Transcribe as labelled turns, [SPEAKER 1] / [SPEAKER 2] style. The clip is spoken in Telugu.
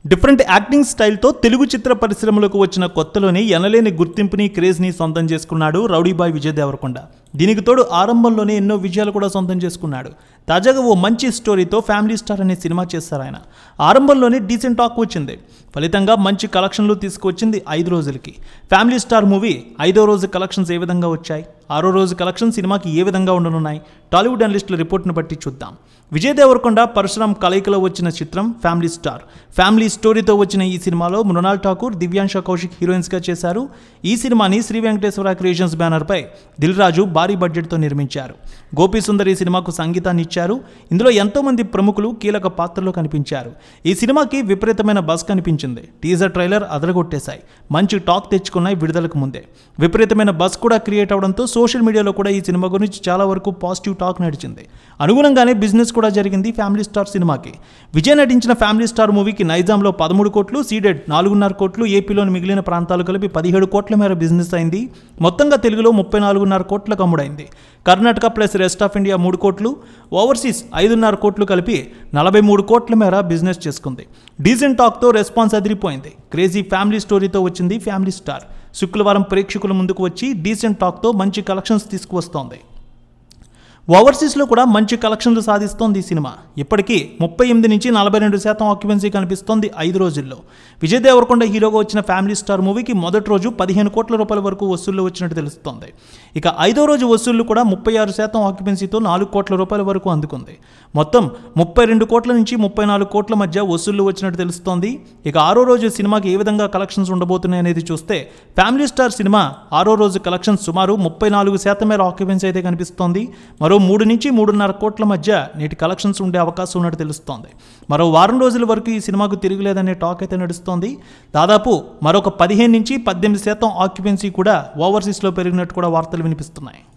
[SPEAKER 1] డిఫరెంట్ యాక్టింగ్ స్టైల్తో తెలుగు చిత్ర పరిశ్రమలకు వచ్చిన కొత్తలోనే ఎనలేని గుర్తింపుని క్రేజ్ని సొంతం చేసుకున్నాడు రౌడీ బాయ్ విజయ్ దేవరకొండ. దీనికి తోడు ఆరంభంలోనే ఎన్నో విజయాలు కూడా సొంతం చేసుకున్నాడు. తాజాగా ఓ మంచి స్టోరీతో ఫ్యామిలీ స్టార్ అనే సినిమా చేశారు ఆయన. ఆరంభంలోనే డీసెంట్ టాక్ వచ్చింది. ఫలితంగా మంచి కలెక్షన్లు తీసుకువచ్చింది 5 రోజులకి. ఫ్యామిలీ స్టార్ మూవీ 5వ రోజు కలెక్షన్స్ ఏ విధంగా వచ్చాయి, 6వ రోజు కలెక్షన్ సినిమాకి ఏ విధంగా ఉండనున్నాయి, టాలీవుడ్ అనలిస్టుల రిపోర్ట్ను బట్టి చూద్దాం. విజయ్ దేవరకొండ పరశురామ్ కలయికలో వచ్చిన చిత్రం ఫ్యామిలీ స్టార్. ఫ్యామిలీ స్టోరీతో వచ్చిన ఈ సినిమాలో మృణాల్ ఠాకూర్, దివ్యాంశ కౌశిక్ హీరోయిన్స్గా చేశారు. ఈ సినిమాని శ్రీ వెంకటేశ్వర క్రియేషన్స్ బ్యానర్పై దిల్ రాజు భారీ బడ్జెట్తో నిర్మించారు. గోపీ సుందర్ ఈ సినిమాకు సంగీతాన్ని ఇచ్చారు. ఇందులో ఎంతోమంది ప్రముఖులు కీలక పాత్రలో కనిపించారు. ఈ సినిమాకి విపరీతమైన బజ్ కనిపించింది. టీజర్ ట్రైలర్ అదరగొట్టేశాయి. మంచి టాక్ తెచ్చుకున్నాయి విడుదలకు ముందే. విపరీతమైన బజ్ కూడా క్రియేట్ అవడంతో సోషల్ మీడియాలో కూడా ఈ సినిమా గురించి చాలా వరకు పాజిటివ్ టాక్ నడిచింది. అనుగుణంగానే బిజినెస్ కూడా జరిగింది ఫ్యామిలీ స్టార్ సినిమాకి. విజయ్ నటించిన ఫ్యామిలీ స్టార్ మూవీకి నైజాంలో 13 కోట్లు, సీడెడ్ 4.5 కోట్లు, ఏపీలోని మిగిలిన ప్రాంతాలు కలిపి 17 కోట్ల మేర బిజినెస్ అయింది. మొత్తంగా తెలుగులో 34.5 కోట్లకు అమ్ముడైంది. Karnataka plus rest of India 3 కోట్లు, ఓవర్సీస్ 5.5 కోట్లు కలిపి 43 కోట్ల మేర బిజినెస్ చేసుకుంది. డీసెంట్ టాక్తో రెస్పాన్స్ అదిరిపోయింది. క్రేజీ ఫ్యామిలీ స్టోరీతో వచ్చింది ఫ్యామిలీ స్టార్. శుక్రవారం ప్రేక్షకుల ముందుకు వచ్చి డీసెంట్ టాక్తో మంచి కలెక్షన్స్ తీసుకువస్తోంది. ఓవర్సీస్లో కూడా మంచి కలెక్షన్లు సాధిస్తోంది ఈ సినిమా. ఇప్పటికీ 38 నుంచి 42% ఆక్యుపెన్సీ కనిపిస్తోంది 5 రోజుల్లో. విజయ్ దేవరకొండ హీరోగా వచ్చిన ఫ్యామిలీ స్టార్ మూవీకి మొదటి రోజు 15 కోట్ల రూపాయల వరకు వసూళ్లు వచ్చినట్టు తెలుస్తోంది. ఇక 5వ రోజు వసూళ్లు కూడా 36% ఆక్యుపెన్సీతో 4 కోట్ల రూపాయల వరకు అందుకుంది. మొత్తం 32 కోట్ల నుంచి 34 కోట్ల మధ్య వసూళ్లు వచ్చినట్టు తెలుస్తోంది. ఇక 6వ రోజు సినిమాకి ఏ విధంగా కలెక్షన్స్ ఉండబోతున్నాయి అనేది చూస్తే ఫ్యామిలీ స్టార్ సినిమా 6వ రోజు కలెక్షన్స్ సుమారు 34% మేర ఆక్యుపెన్సీ అయితే కనిపిస్తోంది. మరో 3 నుంచి 3.5 కోట్ల మధ్య నేటి కలెక్షన్స్ ఉండే అవకాశం ఉన్నట్టు తెలుస్తోంది. మరో వారం రోజుల వరకు ఈ సినిమాకు తిరుగులేదనే టాక్ అయితే నడుస్తోంది. దాదాపు మరొక 15 నుంచి 18% ఆక్యుపెన్సీ కూడా ఓవర్సీస్లో పెరిగినట్టు కూడా వార్తలు వినిపిస్తున్నాయి.